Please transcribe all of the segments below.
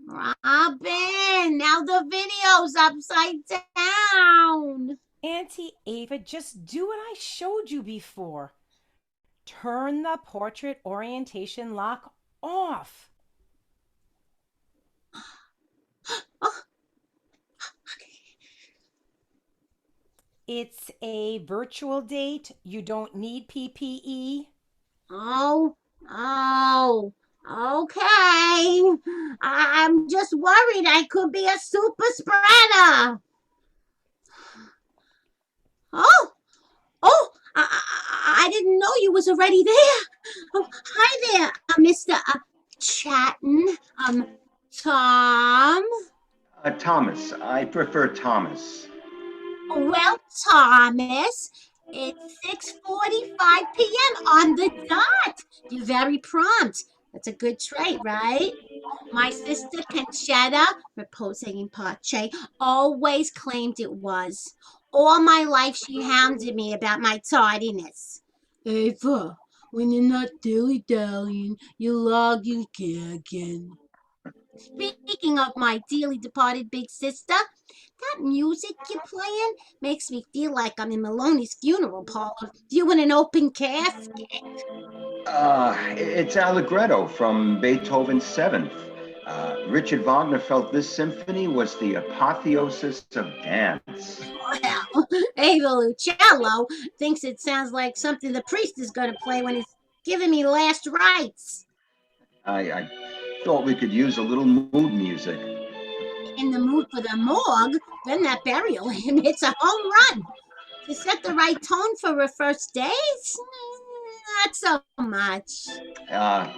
Robin, now the video's upside down. Auntie Ava, just do what I showed you before. Turn the portrait orientation lock off. Oh, It's a virtual date. You don't need PPE. oh, oh, okay. I'm just worried I could be a super spreader. Oh, I didn't know you was already there. Oh, hi there, Mr. Chaton. Tom. Thomas. I prefer Thomas. Well, Thomas, it's 6:45 p.m. on the dot. You're very prompt. That's a good trait, right? My sister Conchetta, reposing in Pache, always claimed it was. All my life she hounded me about my tardiness. Ava, when you're not dilly-dallying, you log your gagging. Speaking of my dearly departed big sister, that music you're playing makes me feel like I'm in Maloney's funeral parlor viewing an open casket. It's Allegretto from Beethoven's Seventh. Richard Wagner felt this symphony was the apotheosis of dance. Well, Ava Lucello thinks it sounds like something the priest is going to play when he's giving me last rites. I thought we could use a little mood music. In the mood for the morgue, then that burial hymn hits a home run. To set the right tone for a first date? Not so much. Uh,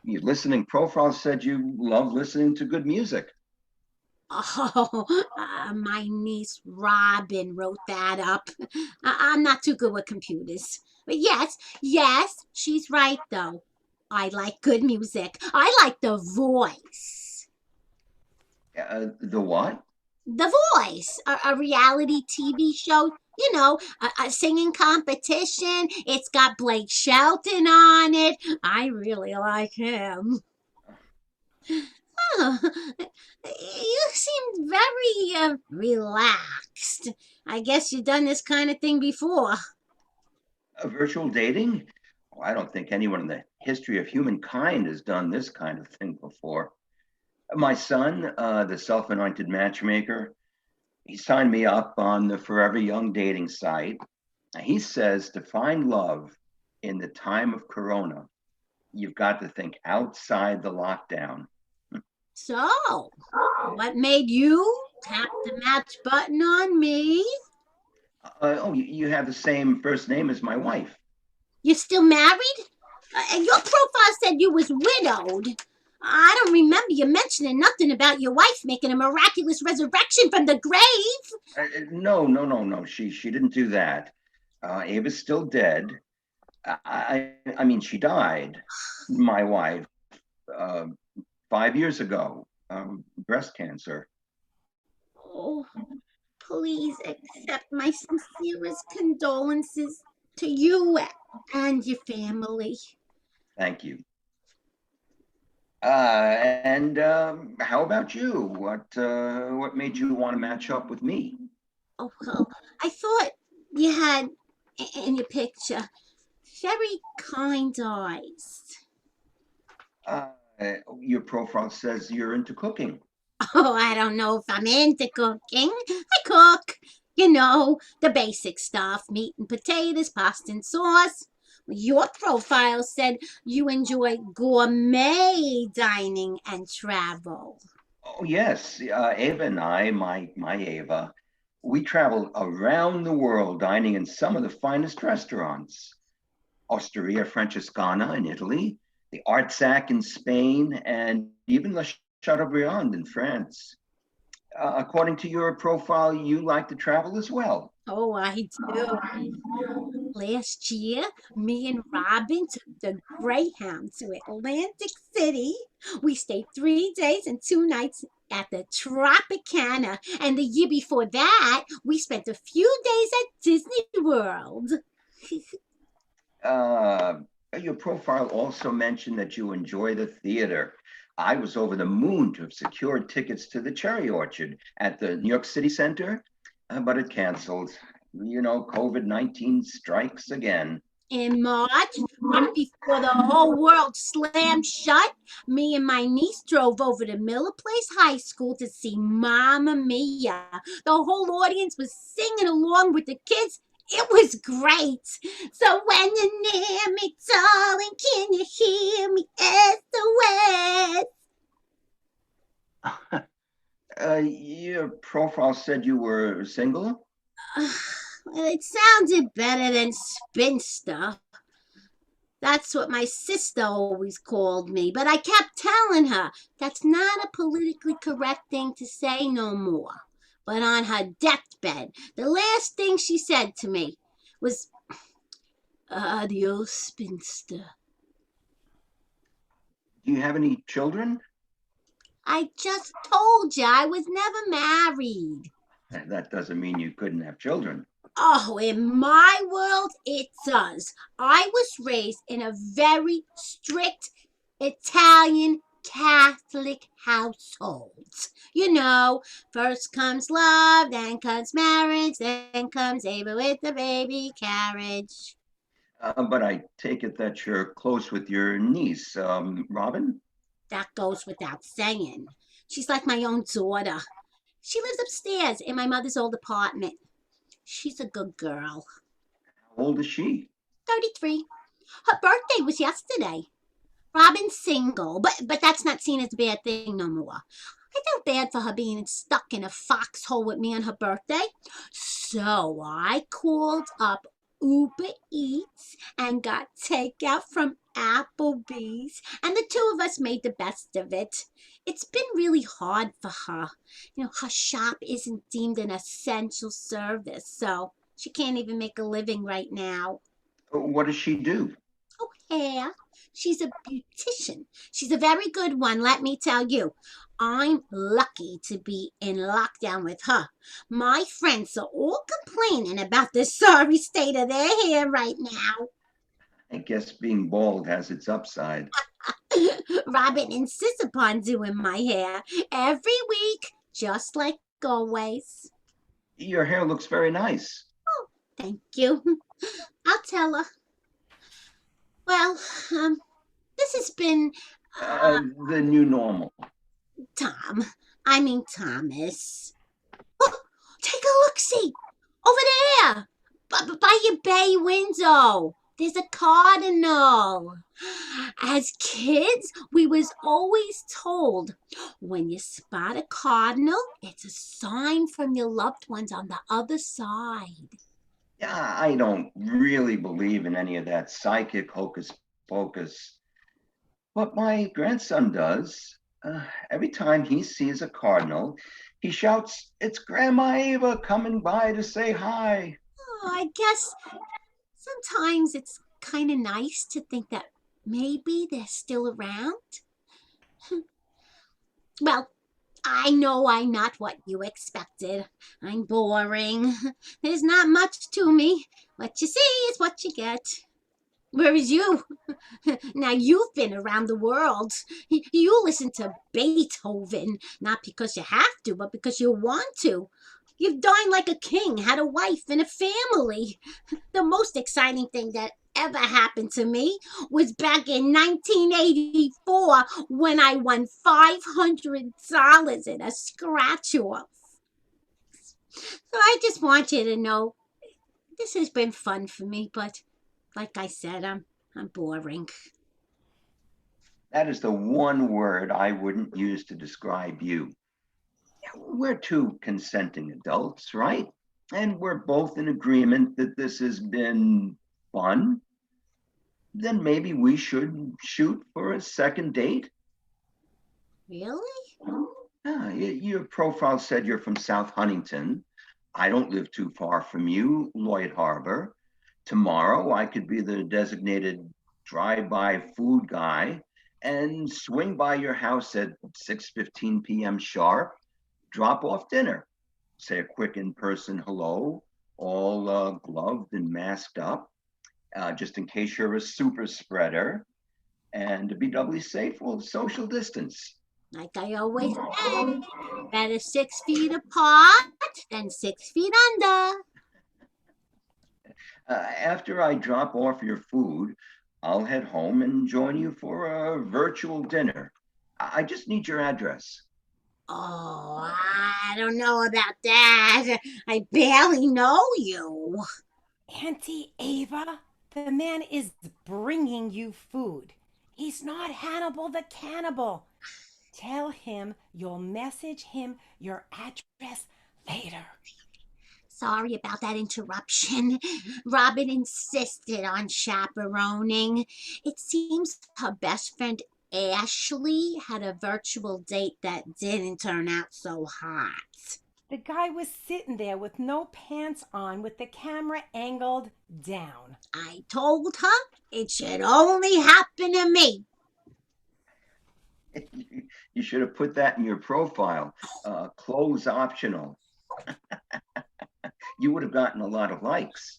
your listening profile said you love listening to good music. Oh, my niece Robin wrote that up. I'm not too good with computers. But yes, she's right though. I like good music. I like the voice. The what? The Voice, a reality TV show, a singing competition. It's got Blake Shelton on it. I really like him. Oh, you seemed very relaxed. I guess you've done this kind of thing before. Virtual dating? Oh, I don't think anyone in the history of humankind has done this kind of thing before. My son, the self anointed matchmaker, he signed me up on the Forever Young dating site. He says to find love in the time of Corona, you've got to think outside the lockdown. So, what made you tap the match button on me? You have the same first name as my wife. You still married? And your profile said you was widowed. I don't remember you mentioning nothing about your wife making a miraculous resurrection from the grave. No. She didn't do that. Ava's still dead. I mean, she died. My wife, 5 years ago, breast cancer. Oh, please accept my sincerest condolences to you and your family. Thank you. And how about you? What made you want to match up with me? Oh, well, I thought you had in your picture very kind eyes. Uh, your profile says you're into cooking. Oh, I don't know if I'm into cooking. I cook, the basic stuff meat and potatoes, pasta and sauce. Your profile said you enjoy gourmet dining and travel. Oh yes, Ava and I, my Ava, we traveled around the world dining in some of the finest restaurants. Osteria Francescana in Italy, the Artsac in Spain, and even the Chateaubriand in France. According to your profile, you like to travel as well. Oh, I do. Last year, me and Robin took the Greyhound to Atlantic City. We stayed 3 days and 2 nights at the Tropicana. And the year before that, we spent a few days at Disney World. Uh, Your profile also mentioned that you enjoy the theater. I was over the moon to have secured tickets to the Cherry Orchard at the New York City Center, but it canceled. You know, COVID-19 strikes again. In March, right before the whole world slammed shut, me and my niece drove over to Miller Place High School to see Mamma Mia. The whole audience was singing along with the kids. It was great. So when you're near me, darling, can you hear me? SOS. Your profile said you were single? Well, it sounded better than spinster. That's what my sister always called me, but I kept telling her that's not a politically correct thing to say no more. But on her deathbed, the last thing she said to me was, Adios, spinster. Do you have any children? I just told you I was never married. That doesn't mean you couldn't have children. Oh, in my world, it does. I was raised in a very strict Italian Catholic household. You know, first comes love, then comes marriage, then comes Ava with the baby carriage. But I take it that you're close with your niece, Robin? That goes without saying. She's like my own daughter. She lives upstairs in my mother's old apartment. She's a good girl. How old is she? 33. Her birthday was yesterday. Robin's single, but that's not seen as a bad thing no more. I felt bad for her being stuck in a foxhole with me on her birthday. So I called up Uber Eats and got takeout from Applebee's, and the two of us made the best of it. It's been really hard for her. You know, her shop isn't deemed an essential service, so she can't even make a living right now. What does she do? Oh, hair. She's a beautician. She's a very good one, let me tell you. I'm lucky to be in lockdown with her. My friends are all complaining about the sorry state of their hair right now. I guess being bald has its upside. Robin insists upon doing my hair every week, just like always. Your hair looks very nice. Thank you. I'll tell her. Well, this has been uh, The new normal. Tom. I mean Thomas. Oh, take a look, see over there, by your bay window. There's a cardinal. As kids, we was always told when you spot a cardinal, it's a sign from your loved ones on the other side. Yeah, I don't really believe in any of that psychic hocus pocus, but my grandson does. Every time he sees a cardinal, he shouts, "It's Grandma Ava coming by to say hi." Oh, I guess sometimes it's kind of nice to think that maybe they're still around. Well, I know I'm not what you expected. I'm boring. There's not much to me. What you see is what you get. Whereas you, now you've been around the world. You listen to Beethoven, not because you have to, but because you want to. You've dined like a king, had a wife and a family. The most exciting thing that ever happened to me was back in 1984 when I won $500 in a scratch off. So I just want you to know this has been fun for me, but like I said, I'm boring. That is the one word I wouldn't use to describe you. We're two consenting adults, right? And we're both in agreement that this has been fun. Then maybe we should shoot for a second date. Really? Your profile said you're from South Huntington. I don't live too far from you, Lloyd Harbor. Tomorrow, I could be the designated drive-by food guy and swing by your house at 6:15 p.m. sharp, drop off dinner, say a quick in-person hello, all gloved and masked up. just in case you're a super spreader. And to be doubly safe, we'll social distance. Like I always say, better 6 feet apart than 6 feet under. After I drop off your food, I'll head home and join you for a virtual dinner. I just need your address. Oh, I don't know about that. I barely know you. Auntie Ava, the man is bringing you food. He's not Hannibal the cannibal. Tell him you'll message him your address later. Sorry about that interruption. Robin insisted on chaperoning. It seems her best friend Ashley had a virtual date that didn't turn out so hot. The guy was sitting there with no pants on with the camera angled down. I told her it should only happen to me. You should have put that in your profile. Clothes optional. You would have gotten a lot of likes.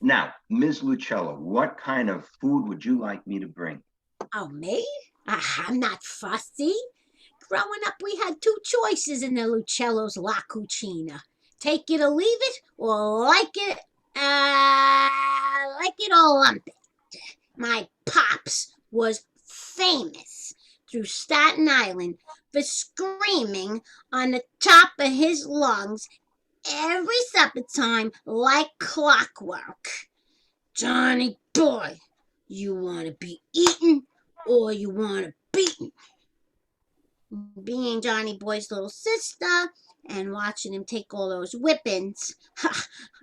Now, Ms. Lucello, what kind of food would you like me to bring? Oh, me? I'm not fussy. Growing up, we had two choices in the Lucello's La Cucina. Take it or leave it, or like it or lump it. My pops was famous through Staten Island for screaming on the top of his lungs every supper time like clockwork. Johnny boy, you want to be eaten or you want to beaten? Being Johnny Boy's little sister and watching him take all those whippings,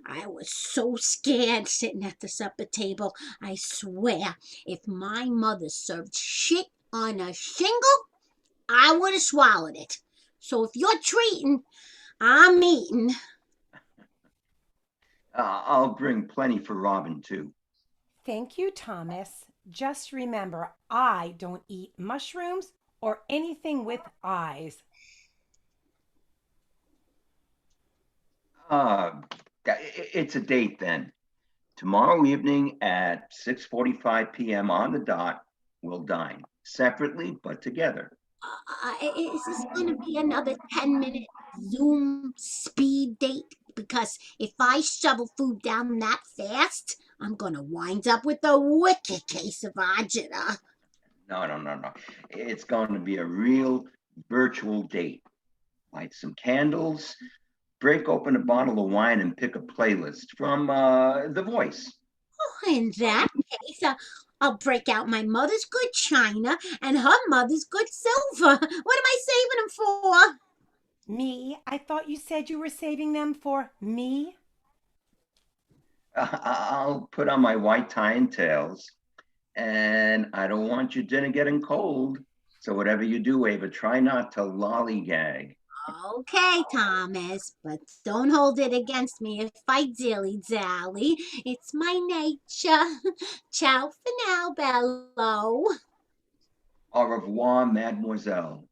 I was so scared sitting at the supper table. I swear, if my mother served shit on a shingle, I would have swallowed it. So if you're treating, I'm eating. I'll bring plenty for Robin, too. Thank you, Thomas. Just remember, I don't eat mushrooms or anything with eyes. It's a date then. Tomorrow evening at 6:45 p.m. on the dot, we'll dine separately but together. Is this going to be another 10-minute Zoom speed date? Because if I shovel food down that fast, I'm going to wind up with a wicked case of agita. No. It's going to be a real virtual date. Light some candles, break open a bottle of wine, and pick a playlist from The Voice. Oh, in that case, I'll break out my mother's good china and her mother's good silver. What am I saving them for? Me? I thought you said you were saving them for me? I'll put on my white tie and tails, and I don't want your dinner getting cold. So whatever you do, Ava, try not to lollygag. Okay, Thomas, but don't hold it against me if I dilly-dally. It's my nature. Ciao for now, Bello. Au revoir, mademoiselle.